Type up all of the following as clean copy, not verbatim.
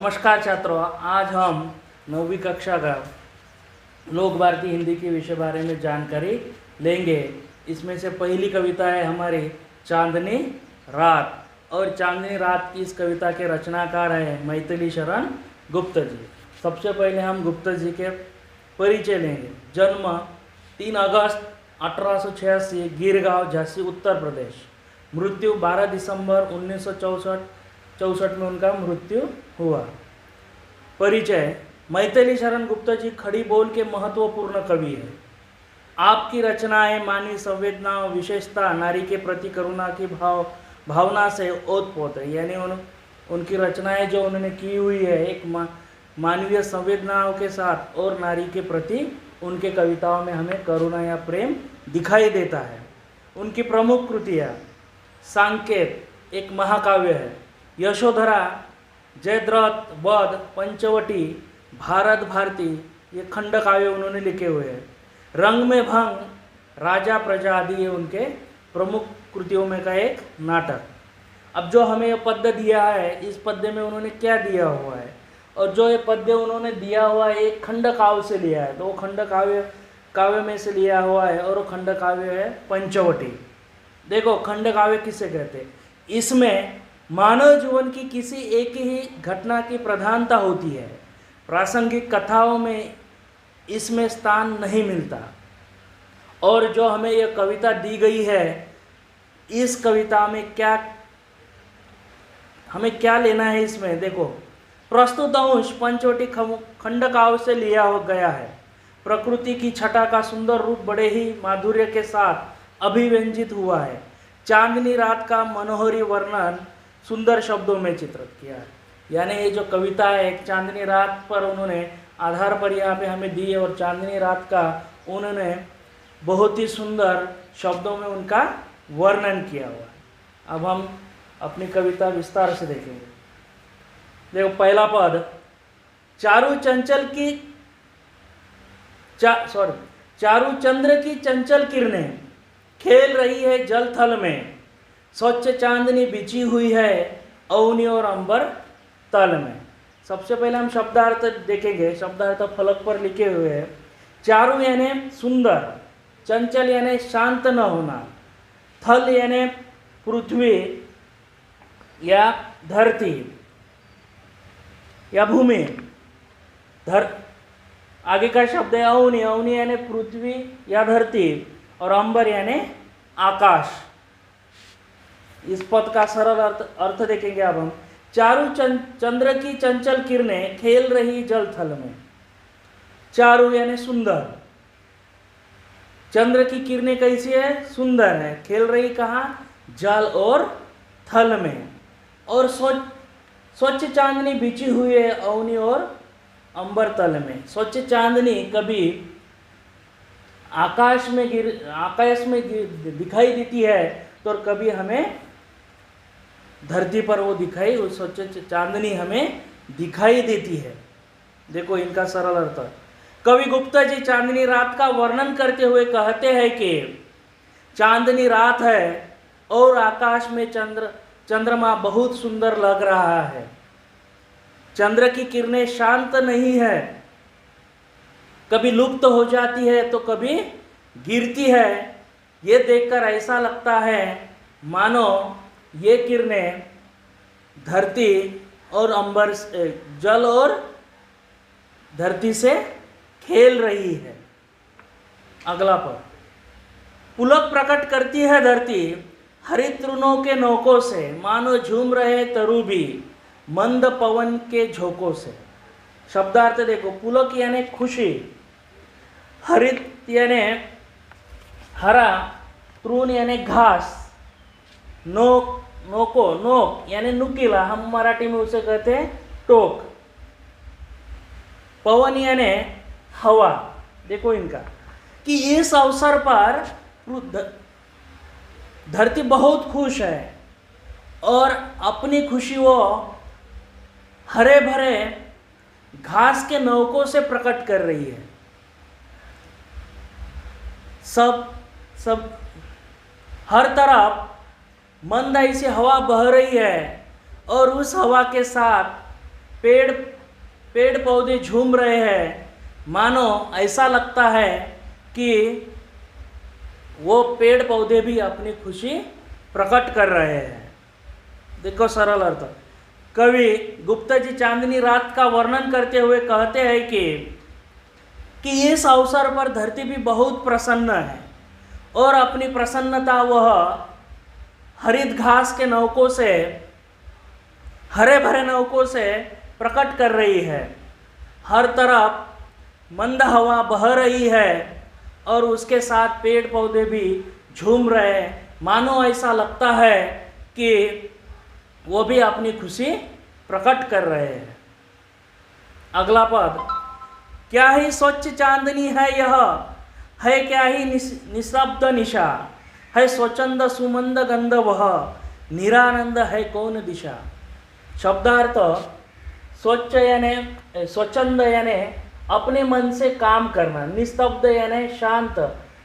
नमस्कार छात्रों, आज हम 9वीं कक्षा का लोक भारती हिंदी के विषय बारे में जानकारी लेंगे। इसमें से पहली कविता है हमारी चांदनी रात, और चांदनी रात की इस कविता के रचनाकार है मैथिली शरण गुप्त जी। सबसे पहले हम गुप्त जी के परिचय लेंगे। जन्म 3 अगस्त 1886, गिरगांव, झांसी, उत्तर प्रदेश। मृत्यु 12 दिसंबर 1964 में उनका मृत्यु हुआ। परिचय: मैथिली शरण गुप्त जी खड़ी बोल के महत्वपूर्ण कवि है। आपकी रचनाएं मानवीय संवेदना, विशेषता, नारी के प्रति करुणा की भावना से ओतप्रोत है। यानी उनकी रचनाएं जो उन्होंने की हुई है एक मानवीय संवेदनाओं के साथ, और नारी के प्रति उनके कविताओं में हमें करुणा या प्रेम दिखाई देता है। उनकी प्रमुख कृतियाँ: सांकेत एक महाकाव्य है, यशोधरा, जयद्रथ, वध, पंचवटी, भारत भारती ये खंड काव्य उन्होंने लिखे हुए हैं। रंग में भंग, राजा प्रजा आदि ये उनके प्रमुख कृतियों में का एक नाटक। अब जो हमें ये पद्य दिया है, इस पद्य में उन्होंने क्या दिया हुआ है, और जो ये पद्य उन्होंने दिया हुआ है एक खंड काव्य से लिया है। तो वो खंड काव्य में से लिया हुआ है, और वो खंड काव्य है पंचवटी। देखो, खंड काव्य किसे कहते हैं? इसमें मानव जीवन की किसी एक ही घटना की प्रधानता होती है। प्रासंगिक कथाओं में इसमें स्थान नहीं मिलता। और जो हमें यह कविता दी गई है, इस कविता में हमें क्या लेना है इसमें? देखो, प्रस्तुत अंश पंचवटी खंड काव्य से लिया गया है। प्रकृति की छटा का सुंदर रूप बड़े ही माधुर्य के साथ अभिव्यंजित हुआ है। चांदनी रात का मनोहरी वर्णन सुंदर शब्दों में चित्रित किया है। यानी ये जो कविता है एक चांदनी रात पर उन्होंने आधार पर यहाँ पे हमें दी है, और चांदनी रात का उन्होंने बहुत ही सुंदर शब्दों में उनका वर्णन किया हुआ है। अब हम अपनी कविता विस्तार से देखेंगे। देखो, पहला पद: चारू चंद्र की चंचल किरणें खेल रही है जल थल में, स्वच्छ चांदनी बिछी हुई है अवनी और अंबर तल में। सबसे पहले हम शब्दार्थ देखेंगे। शब्दार्थ फलक पर लिखे हुए हैं। चारू यानी सुंदर, चंचल यानी शांत न होना, थल यानी पृथ्वी या धरती या भूमि, आगे का शब्द है अवनी। अवनी यानी पृथ्वी या धरती, और अंबर यानी आकाश। इस पद का सरल अर्थ देखेंगे अब हम। चारू चंद्र की चंचल किरणें खेल रही जल थल में। चारू यानी सुंदर, चंद्र की किरणें कैसी है? सुंदर है। खेल रही कहाँ? जल और थल में। और स्वच्छ चांदनी बिछी हुई है अवनी और अंबर तल में। स्वच्छ चांदनी कभी आकाश में दिखाई देती है, तो कभी हमें धरती पर वो स्वच्छ चांदनी हमें दिखाई देती है। देखो इनका सरल अर्थ। कवि गुप्ता जी चांदनी रात का वर्णन करते हुए कहते हैं कि चांदनी रात है और आकाश में चंद्रमा बहुत सुंदर लग रहा है। चंद्र की किरणें शांत नहीं है, कभी लुप्त हो जाती है तो कभी गिरती है। ये देखकर ऐसा लगता है मानो ये किरणें धरती और अंबर, जल और धरती से खेल रही है। अगला पद: पुलक प्रकट करती है धरती हरित तृणों के नोकों से, मानो झूम रहे तरु भी मंद पवन के झोंकों से। शब्दार्थ देखो, पुलक यानी खुशी, हरित यानी हरा, तृण यानी घास, नोक यानी नुकीला, हम मराठी में उसे कहते हैं टोक, पवन यानी हवा। देखो इनका कि इस अवसर पर धरती बहुत खुश है और अपनी खुशी वो हरे भरे घास के नौकों से प्रकट कर रही है। सब हर तरफ मंद ऐसी हवा बह रही है, और उस हवा के साथ पेड़ पेड़ पौधे झूम रहे हैं, मानो ऐसा लगता है कि वो पेड़ पौधे भी अपनी खुशी प्रकट कर रहे हैं। देखो सरल अर्थ, कवि गुप्त जी चांदनी रात का वर्णन करते हुए कहते हैं कि इस अवसर पर धरती भी बहुत प्रसन्न है और अपनी प्रसन्नता वह हरित घास के नौकों से, हरे भरे नौकों से प्रकट कर रही है। हर तरफ मंद हवा बह रही है और उसके साथ पेड़ पौधे भी झूम रहे हैं, मानो ऐसा लगता है कि वो भी अपनी खुशी प्रकट कर रहे हैं। अगला पद, क्या ही स्वच्छ चांदनी है यह, है क्या ही निशब्द निशा, है स्वच्छंद सुमंद गंध वह, निरानंद है कौन दिशा। शब्दार्थ, स्वच्छ यानी स्वच्छंद यानी अपने मन से काम करना, निस्तब्ध यानी शांत,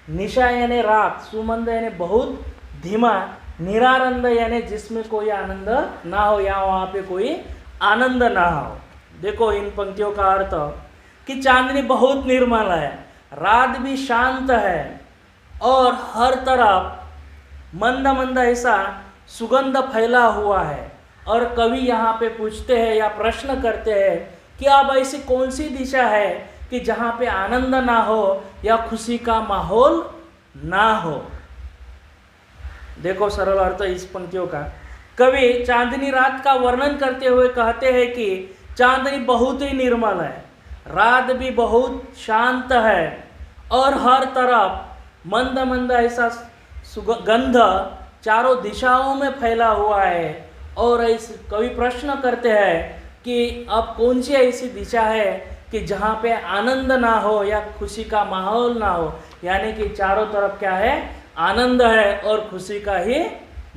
निशा यानी रात, सुमंद यानी बहुत धीमा, निरानंद यानी जिसमें कोई आनंद ना हो या वहाँ पे कोई आनंद ना हो। देखो इन पंक्तियों का अर्थ कि चांदनी बहुत निर्मल है, रात भी शांत है और हर तरफ मंद मंद ऐसा सुगंध फैला हुआ है। और कवि यहाँ पे पूछते हैं या प्रश्न करते हैं कि अब ऐसी कौन सी दिशा है कि जहाँ पे आनंद ना हो या खुशी का माहौल ना हो। देखो सरल अर्थ इस पंक्तियों का, कवि चांदनी रात का वर्णन करते हुए कहते हैं कि चांदनी बहुत ही निर्मल है, रात भी बहुत शांत है और हर तरफ मंद मंद ऐसा सुगंध चारों दिशाओं में फैला हुआ है। और ऐसे कवि प्रश्न करते हैं कि अब कौन सी ऐसी दिशा है कि जहाँ पे आनंद ना हो या खुशी का माहौल ना हो, यानी कि चारों तरफ क्या है, आनंद है और खुशी का ही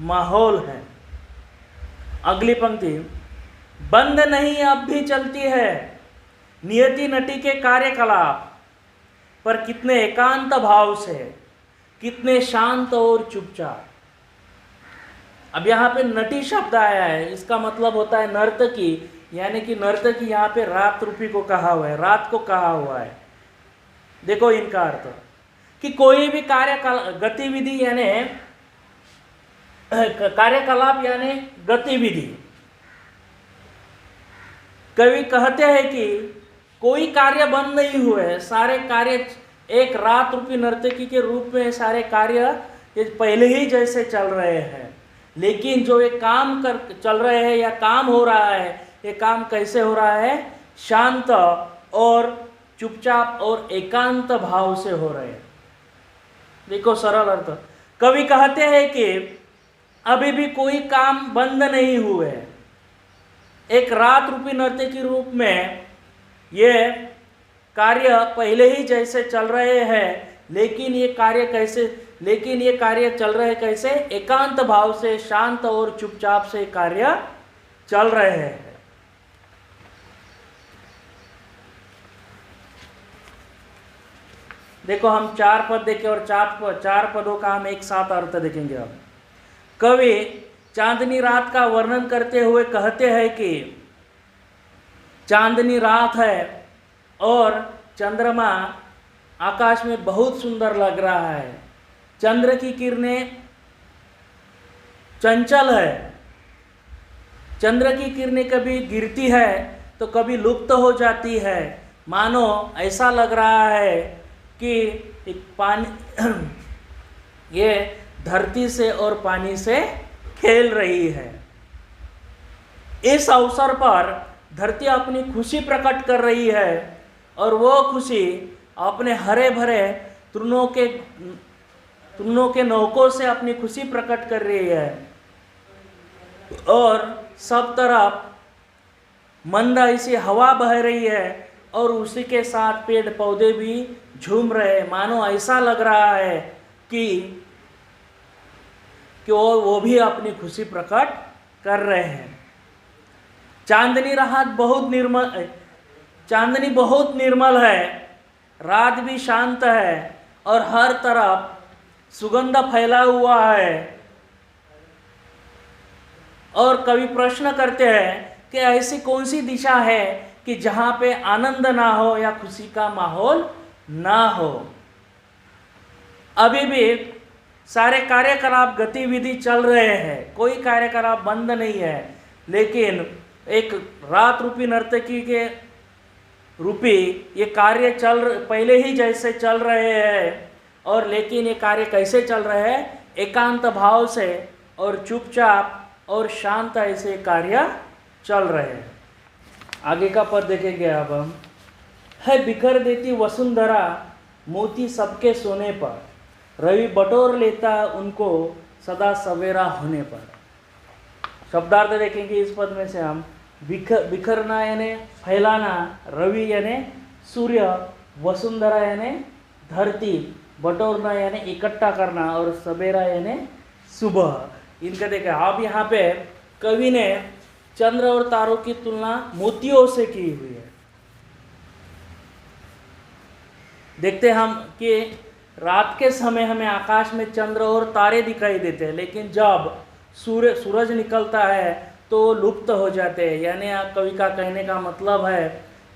माहौल है। अगली पंक्ति, बंद नहीं अब भी चलती है नियति नटी के कार्यकलाप, पर कितने एकांत भाव से, कितने शांत और चुपचाप। अब यहाँ पे नटी शब्द आया है, इसका मतलब होता है नर्तकी, यानी कि नर्तकी यहाँ पे रात रूपी को कहा हुआ है, रात को कहा हुआ है। देखो इनका अर्थ कि कोई भी गतिविधि यानी कार्यकलाप यानी गतिविधि, कवि कहते हैं कि कोई कार्य बंद नहीं हुए, सारे कार्य एक रात रूपी नर्तकी के रूप में सारे कार्य ये पहले ही जैसे चल रहे हैं। लेकिन जो ये काम चल रहे हैं या काम हो रहा है, ये काम कैसे हो रहा है, शांत और चुपचाप और एकांत भाव से हो रहे हैं। देखो सरल अर्थ, कवि कहते हैं कि अभी भी कोई काम बंद नहीं हुए, एक रात रूपी नर्तकी के रूप में ये कार्य पहले ही जैसे चल रहे हैं, लेकिन ये कार्य चल रहे कैसे, एकांत भाव से, शांत और चुपचाप से कार्य चल रहे हैं। देखो हम 4 पद देखें और 4 पदों का हम एक साथ अर्थ देखेंगे। अब कवि चांदनी रात का वर्णन करते हुए कहते हैं कि चांदनी रात है और चंद्रमा आकाश में बहुत सुंदर लग रहा है, चंद्र की किरणें चंचल है, चंद्र की किरणें कभी गिरती है तो कभी लुप्त हो जाती है, मानो ऐसा लग रहा है कि एक पानी ये धरती से और पानी से खेल रही है। इस अवसर पर धरती अपनी खुशी प्रकट कर रही है और वो खुशी अपने हरे भरे तृणों के नौकों से अपनी खुशी प्रकट कर रही है और सब तरफ मंद ऐसी हवा बह रही है और उसी के साथ पेड़ पौधे भी झूम रहे हैं, मानो ऐसा लग रहा है कि वो भी अपनी खुशी प्रकट कर रहे हैं। चांदनी बहुत निर्मल है, रात भी शांत है और हर तरफ सुगंध फैला हुआ है। और कवि प्रश्न करते हैं कि ऐसी कौन सी दिशा है कि जहाँ पे आनंद ना हो या खुशी का माहौल ना हो। अभी भी सारे कार्यकलाप गतिविधि चल रहे हैं, कोई कार्यकलाप बंद नहीं है, लेकिन एक रात रूपी नर्तकी के रूपी ये कार्य पहले ही जैसे चल रहे हैं। और लेकिन ये कार्य कैसे चल रहे हैं? एकांत भाव से और चुपचाप और शांत ऐसे कार्य चल रहे हैं। आगे का पद देखेंगे अब हम। है बिखर देती वसुंधरा मोती सबके सोने पर, रवि बटोर लेता उनको सदा सवेरा होने पर। शब्दार्थ देखेंगे इस पद में से हम। बिखरना यानी फैलाना, रवि यानी सूर्य, वसुंधरा यानी धरती, बटोरना यानी इकट्ठा करना और सवेरा यानी सुबह। इनका देखें अब यहाँ पे कवि ने चंद्र और तारों की तुलना मोतियों से की हुई है। देखते हम कि रात के समय हमें आकाश में चंद्र और तारे दिखाई देते हैं, लेकिन जब सूरज निकलता है तो लुप्त हो जाते हैं। यानी कवि का कहने का मतलब है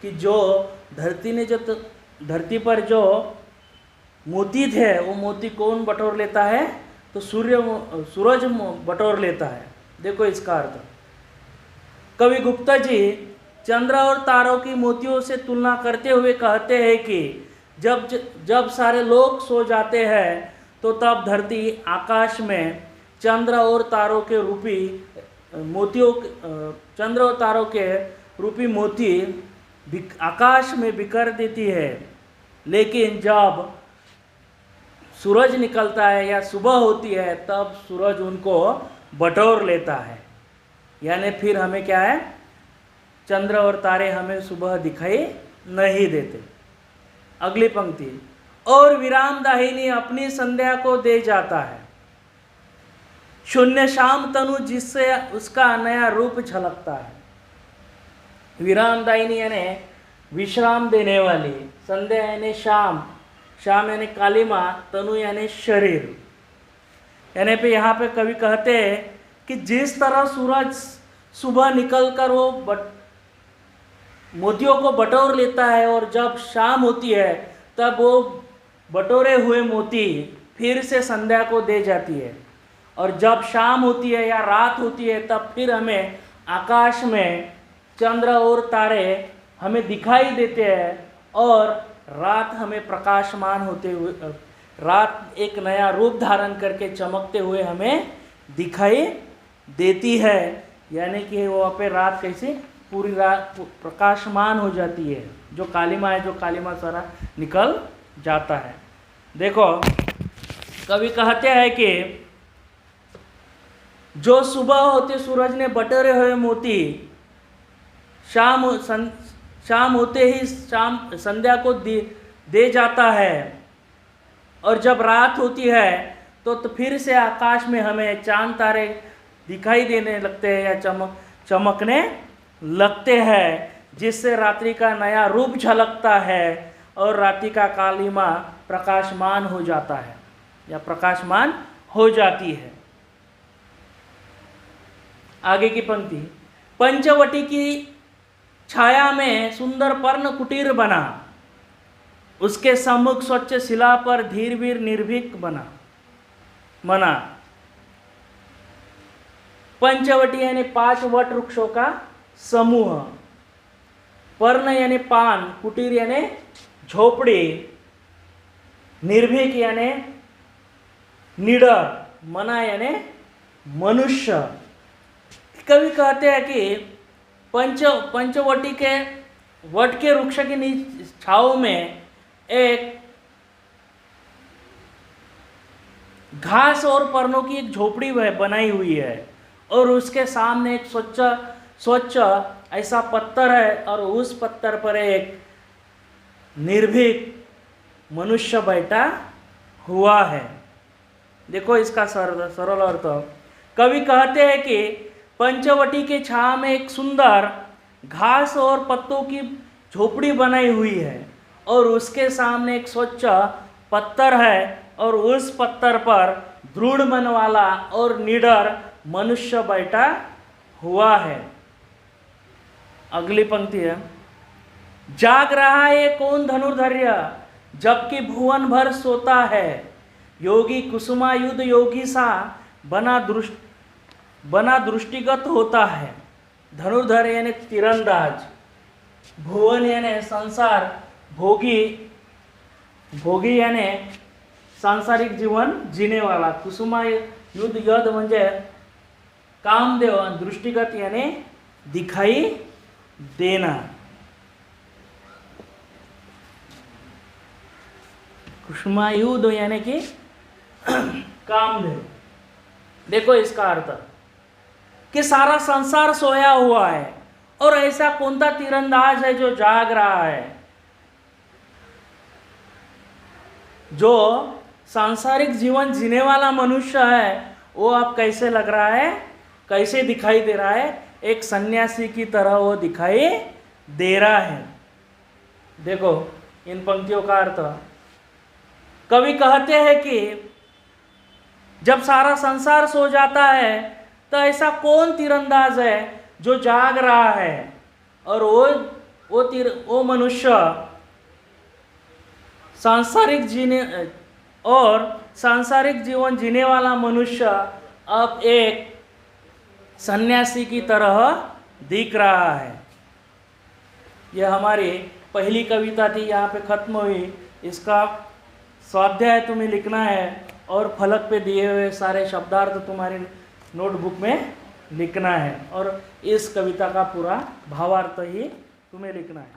कि जो धरती पर जो मोती थे वो मोती कौन बटोर लेता है? तो सूरज बटोर लेता है। देखो इसका अर्थ। कवि गुप्ता जी चंद्र और तारों की मोतियों से तुलना करते हुए कहते हैं कि जब सारे लोग सो जाते हैं तो तब धरती आकाश में चंद्र और तारों के रूपी मोती आकाश में बिखर देती है। लेकिन जब सूरज निकलता है या सुबह होती है तब सूरज उनको बटोर लेता है। यानी फिर हमें क्या है? चंद्र और तारे हमें सुबह दिखाई नहीं देते। अगली पंक्ति। और विराम दाहिनी अपनी संध्या को दे जाता है, शून्य शाम तनु जिससे उसका नया रूप झलकता है। विराम दाहिनी यानी विश्राम देने वाली, संध्या यानी शाम, शाम यानी कालिमा, तनु यानी शरीर। यानी पे यहाँ पे कवि कहते हैं कि जिस तरह सूरज सुबह निकलकर वो मोतियों को बटोर लेता है और जब शाम होती है तब वो बटोरे हुए मोती फिर से संध्या को दे जाती है, और जब शाम होती है या रात होती है तब फिर हमें आकाश में चंद्र और तारे हमें दिखाई देते हैं और रात हमें प्रकाशमान होते हुए, रात एक नया रूप धारण करके चमकते हुए हमें दिखाई देती है। यानी कि वहाँ पे रात कैसे पूरी रात प्रकाशमान हो जाती है, जो कालिमा सारा निकल जाता है। देखो कवि कहते हैं कि जो सुबह होते सूरज ने बटोरे हुए मोती शाम होते ही संध्या को दे जाता है, और जब रात होती है तो फिर से आकाश में हमें चांद तारे दिखाई देने लगते हैं या चमकने लगते हैं, जिससे रात्रि का नया रूप झलकता है और रात्रि का कालिमा प्रकाशमान हो जाता है या प्रकाशमान हो जाती है। आगे की पंक्ति। पंचवटी की छाया में सुंदर पर्ण कुटीर बना, उसके सम्मुख स्वच्छ शिला पर धीरवीर निर्भीक बना। पंचवटी यानी 5 वट वृक्षों का समूह, पर्ण यानी पान, कुटीर यानी झोपड़ी, निर्भीक यानी निडर, मना यानी मनुष्य। कवि कहते हैं कि पंचवटी के वट के वृक्ष की छाव में एक घास और पर्णों की एक झोपड़ी बनाई हुई है, और उसके सामने एक स्वच्छ ऐसा पत्थर है, और उस पत्थर पर एक निर्भीक मनुष्य बैठा हुआ है। देखो इसका सरल अर्थ। कवि कहते हैं कि पंचवटी के छाव में एक सुंदर घास और पत्तों की झोपड़ी बनाई हुई है, और उसके सामने एक स्वच्छ पत्थर है, और उस पत्थर पर दृढ़ मन वाला और निडर मनुष्य बैठा हुआ है। अगली पंक्ति है, जाग रहा है कौन धनुर्धर्य जबकि भुवन भर सोता है, योगी कुसुमायुध योगी सा बना दृष्टिगत होता है। धनुर्धर यानी तीरंदाज, भुवन यानी संसार, भोगी यानी सांसारिक जीवन जीने वाला, कुसुमायुध यद म्हणजे कामदेव, दृष्टिगत यानी दिखाई देना। कुसुमायुध यानी कि कामदेव। देखो इसका अर्थ कि सारा संसार सोया हुआ है और ऐसा कौन सा तीरंदाज है जो जाग रहा है। जो सांसारिक जीवन जीने वाला मनुष्य है वो अब कैसे लग रहा है, कैसे दिखाई दे रहा है, एक सन्यासी की तरह वो दिखाई दे रहा है। देखो इन पंक्तियों का अर्थ, कवि कहते हैं कि जब सारा संसार सो जाता है तो ऐसा कौन तीरंदाज है जो जाग रहा है, और वो मनुष्य सांसारिक जीवन जीने वाला मनुष्य अब एक सन्यासी की तरह दिख रहा है। यह हमारी पहली कविता थी, यहाँ पे खत्म हुई। इसका स्वाध्याय तुम्हें लिखना है और फलक पे दिए हुए सारे शब्दार्थ तुम्हारी नोटबुक में लिखना है, और इस कविता का पूरा भावार्थ ही तुम्हें लिखना है।